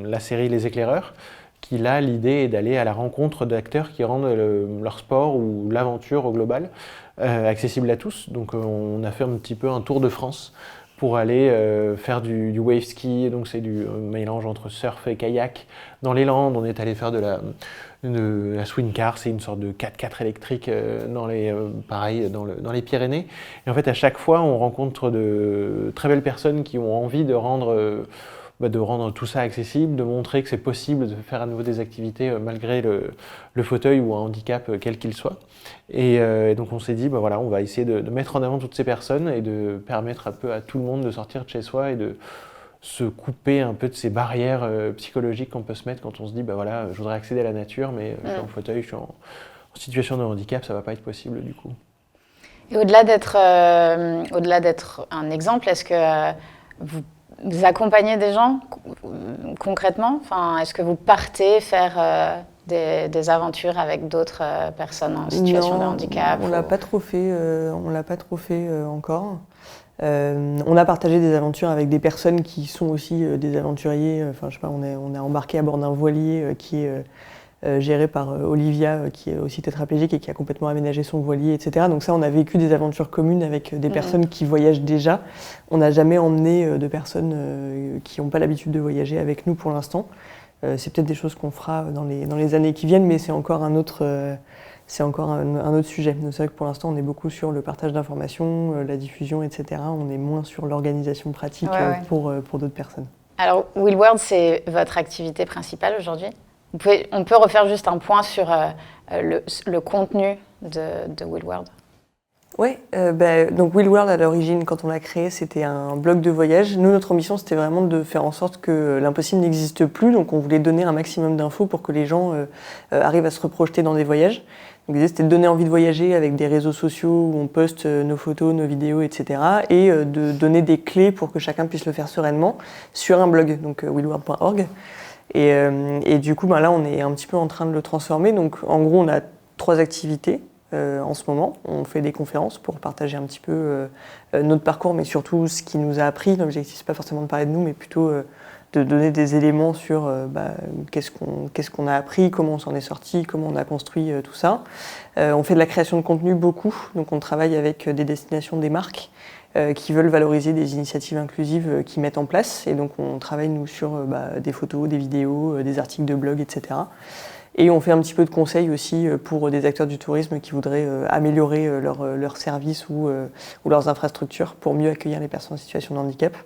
la série Les Éclaireurs, qui là l'idée est d'aller à la rencontre d'acteurs qui rendent leur sport ou l'aventure au global accessible à tous. Donc on a fait un petit peu un tour de France pour aller faire du wave ski, donc c'est du mélange entre surf et kayak dans les Landes. On est allé faire de la swing car, c'est une sorte de 4x4 électrique pareil dans les Pyrénées. Et en fait, à chaque fois, on rencontre de très belles personnes qui ont envie de rendre tout ça accessible, de montrer que c'est possible de faire à nouveau des activités malgré le fauteuil ou un handicap quel qu'il soit. Et donc on s'est dit, on va essayer de mettre en avant toutes ces personnes et de permettre un peu à tout le monde de sortir de chez soi et de se couper un peu de ces barrières psychologiques qu'on peut se mettre quand on se dit, je voudrais accéder à la nature, mais je suis en fauteuil, je suis en situation de handicap, ça va pas être possible du coup. Et au-delà d'être un exemple, est-ce que vous accompagnez des gens concrètement? Est-ce que vous partez faire des aventures avec d'autres personnes en situation de handicap? On l'a pas trop fait. On l'a pas trop fait encore. On a partagé des aventures avec des personnes qui sont aussi des aventuriers. On a embarqué à bord d'un voilier qui est géré par Olivia, qui est aussi tétraplégique et qui a complètement aménagé son voilier, etc. Donc ça, on a vécu des aventures communes avec des personnes qui voyagent déjà. On n'a jamais emmené de personnes qui n'ont pas l'habitude de voyager avec nous pour l'instant. C'est peut-être des choses qu'on fera dans les années qui viennent, mais c'est encore un autre sujet. C'est vrai que pour l'instant, on est beaucoup sur le partage d'informations, la diffusion, etc. On est moins sur l'organisation pratique pour d'autres personnes. Alors, Wheel World, c'est votre activité principale aujourd'hui? On peut refaire juste un point sur le contenu de Wheel World. Oui, donc Wheel World à l'origine, quand on l'a créé, c'était un blog de voyage. Nous, notre ambition, c'était vraiment de faire en sorte que l'impossible n'existe plus. Donc on voulait donner un maximum d'infos pour que les gens arrivent à se reprojeter dans des voyages. Donc l'idée, c'était de donner envie de voyager avec des réseaux sociaux où on poste nos photos, nos vidéos, etc. Et de donner des clés pour que chacun puisse le faire sereinement sur un blog, donc wheelworld.org. Et du coup, là, on est un petit peu en train de le transformer. Donc, en gros, on a 3 activités en ce moment. On fait des conférences pour partager un petit peu notre parcours, mais surtout ce qui nous a appris. L'objectif, c'est pas forcément de parler de nous, mais plutôt de donner des éléments sur qu'est-ce qu'on a appris, comment on s'en est sorti, comment on a construit tout ça. On fait de la création de contenu beaucoup. Donc, on travaille avec des destinations, des marques qui veulent valoriser des initiatives inclusives qu'ils mettent en place. Et donc on travaille nous sur des photos, des vidéos, des articles de blog, etc. Et on fait un petit peu de conseils aussi pour des acteurs du tourisme qui voudraient améliorer leurs services ou leurs infrastructures pour mieux accueillir les personnes en situation de handicap,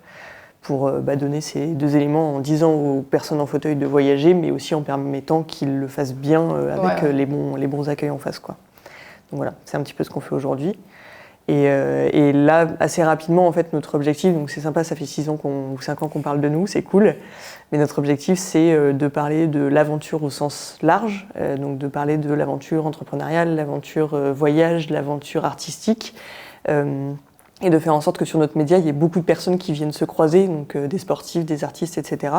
pour donner ces 2 éléments en disant aux personnes en fauteuil de voyager, mais aussi en permettant qu'ils le fassent bien avec les bons accueils en face, quoi. Donc voilà, c'est un petit peu ce qu'on fait aujourd'hui. Et là, assez rapidement, en fait, notre objectif, donc c'est sympa, ça fait 6 ans ou 5 ans qu'on parle de nous, c'est cool, mais notre objectif, c'est de parler de l'aventure au sens large, donc de parler de l'aventure entrepreneuriale, l'aventure voyage, l'aventure artistique, et de faire en sorte que sur notre média, il y ait beaucoup de personnes qui viennent se croiser, donc des sportifs, des artistes, etc.,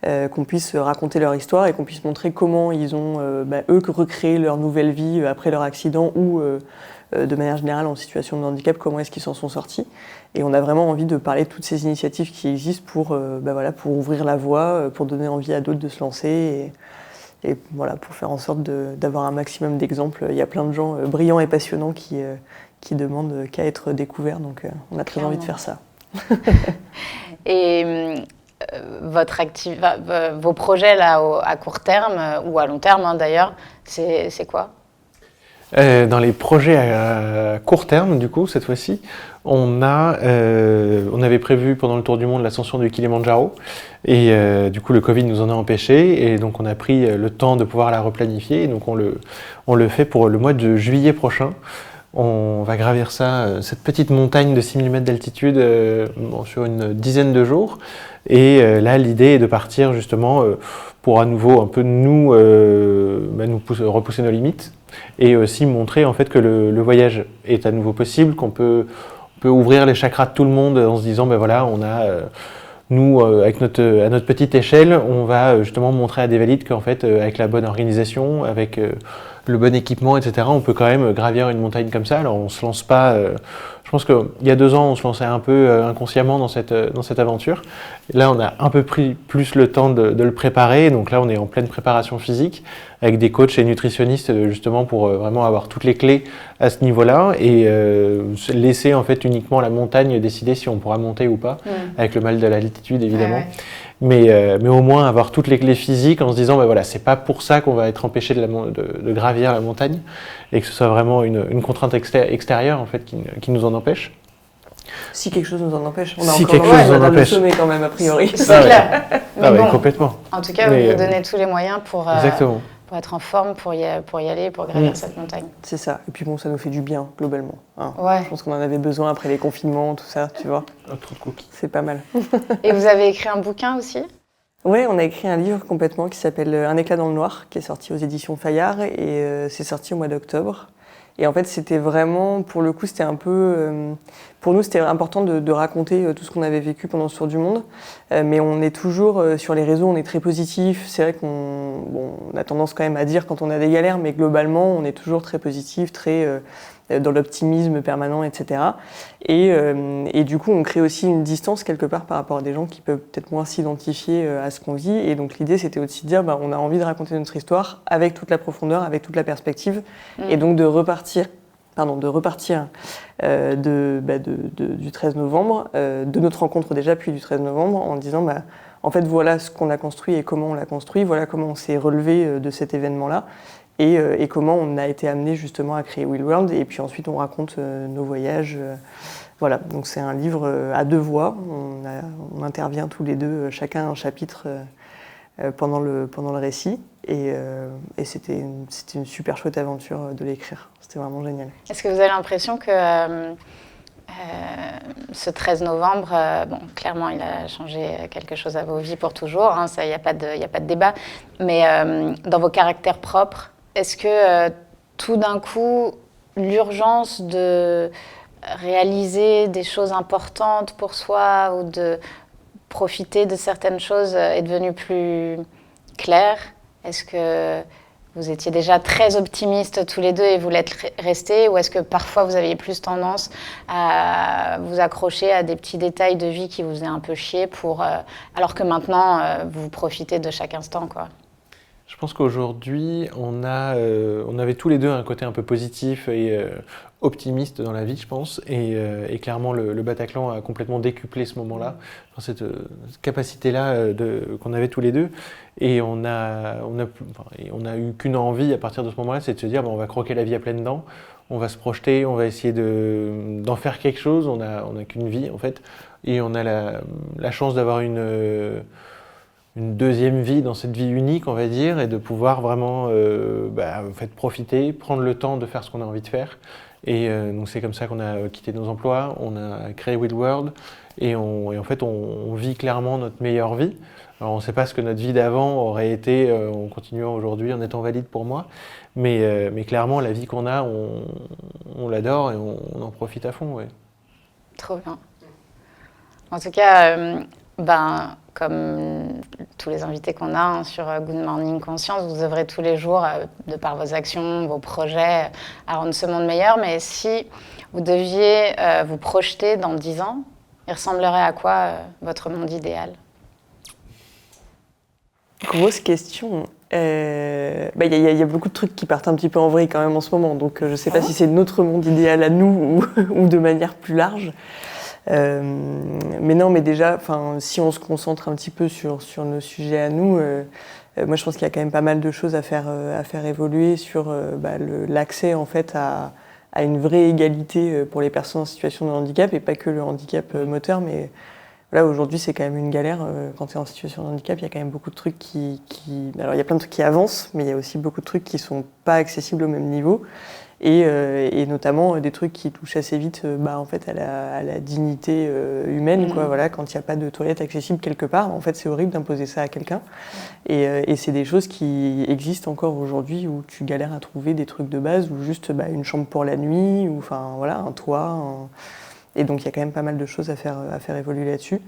qu'on puisse raconter leur histoire et qu'on puisse montrer comment ils ont, eux, recréé leur nouvelle vie après leur accident ou de manière générale en situation de handicap, comment est-ce qu'ils s'en sont sortis. Et on a vraiment envie de parler de toutes ces initiatives qui existent pour ouvrir la voie, pour donner envie à d'autres de se lancer et voilà, pour faire en sorte d'avoir un maximum d'exemples. Il y a plein de gens brillants et passionnants qui demandent qu'à être découverts, donc on a très envie de faire ça. Et vos projets là, à court terme ou à long terme d'ailleurs, c'est quoi? Dans les projets à court terme, du coup, cette fois-ci, on avait prévu pendant le tour du monde l'ascension du Kilimandjaro et du coup le Covid nous en a empêché et donc on a pris le temps de pouvoir la replanifier et donc on le fait pour le mois de juillet prochain. On va gravir ça, cette petite montagne de 6000 mètres d'altitude sur une dizaine de jours. Et là, l'idée est de partir justement pour à nouveau un peu nous repousser nos limites et aussi montrer en fait que le voyage est à nouveau possible, qu'on peut ouvrir les chakras de tout le monde en se disant ben voilà, on a nous à notre petite échelle, on va justement montrer à des valides qu'en fait avec la bonne organisation, avec le bon équipement, etc., on peut quand même gravir une montagne comme ça. Alors on se lance pas. Je pense qu'il y a 2 ans, on se lançait un peu inconsciemment dans cette aventure. Et là, on a un peu pris plus le temps de le préparer. Donc là, on est en pleine préparation physique avec des coachs et nutritionnistes justement pour vraiment avoir toutes les clés à ce niveau-là et laisser en fait uniquement la montagne décider si on pourra monter ou pas, avec le mal de l'altitude évidemment. Ouais. Mais au moins avoir toutes les clés physiques en se disant ben voilà, c'est pas pour ça qu'on va être empêché de gravir la montagne et que ce soit vraiment une contrainte extérieure en fait qui nous en empêche. Si quelque chose nous en empêche, on a si encore quelque chose nous en empêche. Le sommet quand même a priori. C'est clair. Mais bon, complètement. En tout cas, vous vous donnez tous les moyens pour être en forme, pour y aller, pour gravir cette montagne. C'est ça. Et puis bon, ça nous fait du bien globalement. Hein. Ouais. Je pense qu'on en avait besoin après les confinements, tout ça, tu vois. Trop de cookies. C'est pas mal. Et vous avez écrit un bouquin aussi ? Ouais, on a écrit un livre complètement qui s'appelle Un éclat dans le noir, qui est sorti aux éditions Fayard et c'est sorti au mois d'octobre. Et en fait, c'était vraiment, pour le coup, c'était un peu... pour nous, c'était important de raconter tout ce qu'on avait vécu pendant ce tour du monde. Mais on est toujours, sur les réseaux, on est très positif. C'est vrai qu'on a tendance quand même à dire quand on a des galères, mais globalement, on est toujours très positif, très dans l'optimisme permanent, etc. Et du coup, on crée aussi une distance quelque part par rapport à des gens qui peuvent peut-être moins s'identifier à ce qu'on vit. Et donc l'idée, c'était aussi de dire, on a envie de raconter notre histoire avec toute la profondeur, avec toute la perspective, et donc de repartir du 13 novembre, de notre rencontre déjà, puis du 13 novembre, en disant, en fait, voilà ce qu'on a construit et comment on l'a construit, voilà comment on s'est relevé de cet événement-là. Et comment on a été amené justement à créer Wheel World. Et puis ensuite, on raconte nos voyages. Voilà, donc c'est un livre à 2 voix. On intervient tous les deux, chacun un chapitre pendant le récit. Et c'était une super chouette aventure de l'écrire. C'était vraiment génial. Est-ce que vous avez l'impression que ce 13 novembre, clairement, il a changé quelque chose à vos vies pour toujours, hein, il n'y a pas de débat, mais dans vos caractères propres, est-ce que tout d'un coup, l'urgence de réaliser des choses importantes pour soi ou de profiter de certaines choses est devenue plus claire ? Est-ce que vous étiez déjà très optimistes tous les deux et vous l'êtes restés, ou est-ce que parfois vous aviez plus tendance à vous accrocher à des petits détails de vie qui vous faisaient un peu chier alors que maintenant vous profitez de chaque instant, quoi ? Je pense qu'aujourd'hui, on avait tous les deux un côté un peu positif et optimiste dans la vie, je pense. Et clairement, le Bataclan a complètement décuplé ce moment-là, cette capacité-là qu'on avait tous les deux. Et on a eu qu'une envie à partir de ce moment-là, c'est de se dire on va croquer la vie à pleines dents, on va se projeter, on va essayer d'en faire quelque chose. On a qu'une vie, en fait. Et on a la chance d'avoir une deuxième vie dans cette vie unique, on va dire, et de pouvoir vraiment en fait, profiter, prendre le temps de faire ce qu'on a envie de faire. Et donc c'est comme ça qu'on a quitté nos emplois, on a créé Wheel World, et en fait on vit clairement notre meilleure vie. Alors on ne sait pas ce que notre vie d'avant aurait été en continuant aujourd'hui, en étant valide pour moi, mais clairement la vie qu'on a, on l'adore et on en profite à fond. Ouais. Trop bien. En tout cas, comme tous les invités qu'on a sur Good Morning Conscience, vous œuvrez tous les jours, de par vos actions, vos projets, à rendre ce monde meilleur. Mais si vous deviez vous projeter dans 10 ans, il ressemblerait à quoi votre monde idéal ? Grosse question. Y a beaucoup de trucs qui partent un petit peu en vrille quand même en ce moment. Donc je ne sais pas si c'est notre monde idéal à nous ou de manière plus large. Mais non, mais déjà, si on se concentre un petit peu sur nos sujets à nous, moi je pense qu'il y a quand même pas mal de choses à faire évoluer sur l'accès en fait à une vraie égalité pour les personnes en situation de handicap, et pas que le handicap moteur, mais Voilà, aujourd'hui, c'est quand même une galère. Quand tu es en situation de handicap, il y a quand même beaucoup de trucs Alors, il y a plein de trucs qui avancent, mais il y a aussi beaucoup de trucs qui sont pas accessibles au même niveau. Et notamment des trucs qui touchent assez vite en fait, à la dignité humaine. Quoi, voilà, quand il n'y a pas de toilette accessible quelque part, en fait, c'est horrible d'imposer ça à quelqu'un. Et c'est des choses qui existent encore aujourd'hui où tu galères à trouver des trucs de base, ou juste une chambre pour la nuit, ou voilà, un toit. Et donc il y a quand même pas mal de choses à faire évoluer là-dessus.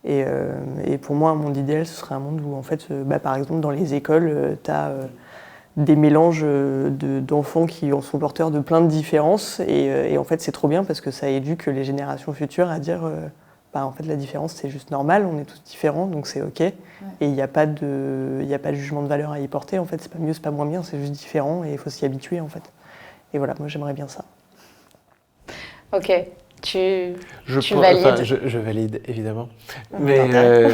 Et pour moi, un monde idéal, ce serait un monde où, en fait, par exemple, dans les écoles, tu as des mélanges d'enfants qui sont porteurs de plein de différences. Et en fait, c'est trop bien parce que ça éduque les générations futures à dire en fait, la différence, c'est juste normal, on est tous différents, donc c'est OK. Ouais. Et il n'y a pas de jugement de valeur à y porter. En fait, c'est pas mieux, c'est pas moins bien, c'est juste différent et il faut s'y habituer, en fait. Et voilà, moi, j'aimerais bien ça. OK. Tu valides. Je valide, évidemment. Mais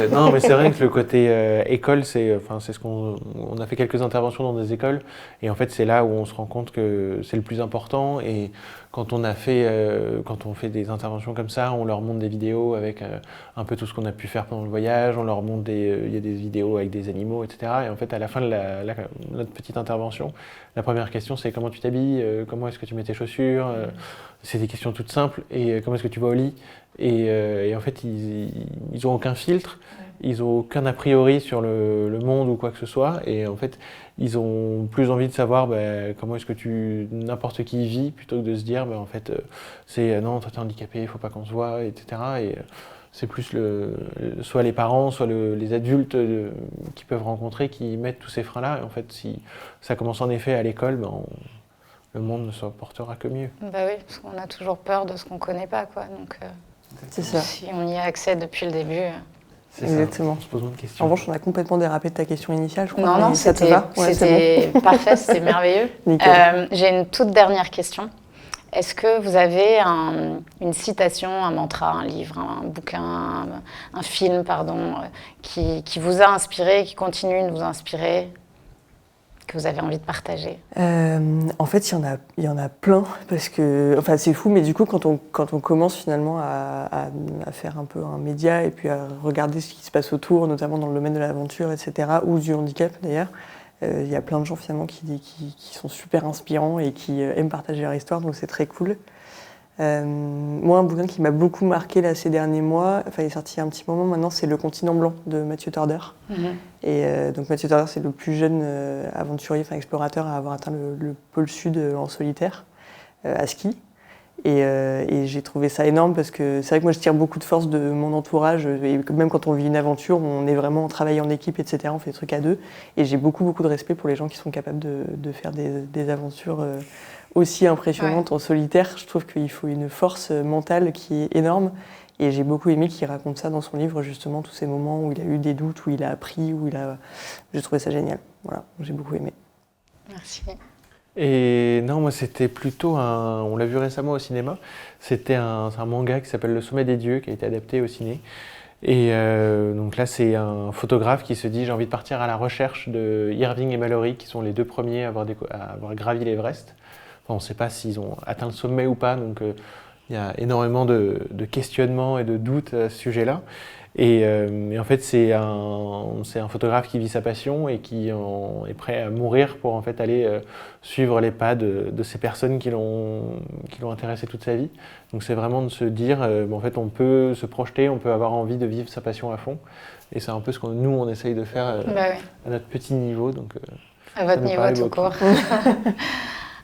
non, mais c'est vrai que le côté école, c'est ce qu'on a fait quelques interventions dans des écoles, et en fait c'est là où on se rend compte que c'est le plus important. Et quand on fait des interventions comme ça, on leur montre des vidéos avec un peu tout ce qu'on a pu faire pendant le voyage, on leur montre il y a des vidéos avec des animaux, etc. Et en fait, à la fin de notre petite intervention, la première question c'est comment tu t'habilles, comment est-ce que tu mets tes chaussures, c'est des questions toutes simples, et comment est-ce que tu vas au lit, et en fait ils ont aucun filtre, ils ont aucun a priori sur le monde ou quoi que ce soit, et en fait ils ont plus envie de savoir comment est-ce que n'importe qui vit, plutôt que de se dire en fait c'est non, toi t'es handicapé, il faut pas qu'on se voit, etc. Et c'est plus soit les parents, soit les adultes qui peuvent rencontrer qui mettent tous ces freins-là. Et en fait, si ça commence en effet à l'école, le monde ne se portera que mieux. Bah oui, parce qu'on a toujours peur de ce qu'on ne connaît pas, quoi. Donc, c'est ça. Si on y a accès depuis le début... C'est exactement. On se pose moins de questions. En revanche, on a complètement dérapé de ta question initiale, je crois. Non, c'était parfait, c'était merveilleux. J'ai une toute dernière question. Est-ce que vous avez une citation, un mantra, un livre, un bouquin, un film, qui vous a inspiré, qui continue de vous inspirer, que vous avez envie de partager? En fait, il y en a plein, parce que, c'est fou, mais du coup, quand on commence finalement à faire un peu un média et puis à regarder ce qui se passe autour, notamment dans le domaine de l'aventure, etc., ou du handicap d'ailleurs, il y a plein de gens finalement qui sont super inspirants et qui aiment partager leur histoire, donc c'est très cool. Moi, un bouquin qui m'a beaucoup marqué là, ces derniers mois, il est sorti il y a un petit moment maintenant, c'est Le Continent Blanc de Mathieu Torder. Et donc Mathieu Torder, c'est le plus jeune aventurier, explorateur à avoir atteint le pôle sud en solitaire, à ski. Et j'ai trouvé ça énorme parce que c'est vrai que moi je tire beaucoup de force de mon entourage, et même quand on vit une aventure, on est vraiment en travail en équipe, etc. On fait des trucs à deux. Et j'ai beaucoup de respect pour les gens qui sont capables de faire des aventures aussi impressionnantes en solitaire. Je trouve qu'il faut une force mentale qui est énorme. Et j'ai beaucoup aimé qu'il raconte ça dans son livre, justement, tous ces moments où il a eu des doutes, où il a appris, J'ai trouvé ça génial. Voilà, j'ai beaucoup aimé. Merci. Et non, moi c'était plutôt on l'a vu récemment au cinéma, c'est un manga qui s'appelle Le Sommet des Dieux, qui a été adapté au ciné. Et donc là c'est un photographe qui se dit j'ai envie de partir à la recherche de Irving et Mallory, qui sont les deux premiers à avoir gravi l'Everest. On ne sait pas s'ils ont atteint le sommet ou pas, donc il y a énormément de questionnements et de doutes à ce sujet-là. Et en fait, c'est un photographe qui vit sa passion et qui est prêt à mourir pour en fait aller suivre les pas de ces personnes qui l'ont intéressé toute sa vie. Donc c'est vraiment de se dire, en fait, on peut se projeter, on peut avoir envie de vivre sa passion à fond. Et c'est un peu ce que nous, on essaye de faire à notre petit niveau. Donc, à votre niveau tout court.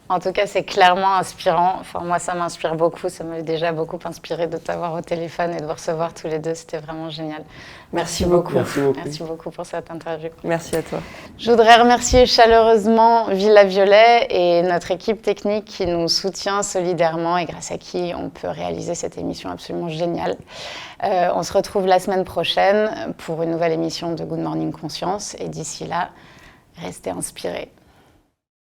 En tout cas, c'est clairement inspirant. Moi, ça m'inspire beaucoup. Ça m'a déjà beaucoup inspiré de t'avoir au téléphone et de vous recevoir tous les deux. C'était vraiment génial. Merci beaucoup. Merci beaucoup pour cette interview. Merci à toi. Je voudrais remercier chaleureusement Villa Violet et notre équipe technique qui nous soutient solidairement et grâce à qui on peut réaliser cette émission absolument géniale. On se retrouve la semaine prochaine pour une nouvelle émission de Good Morning Conscience. Et d'ici là, restez inspirés.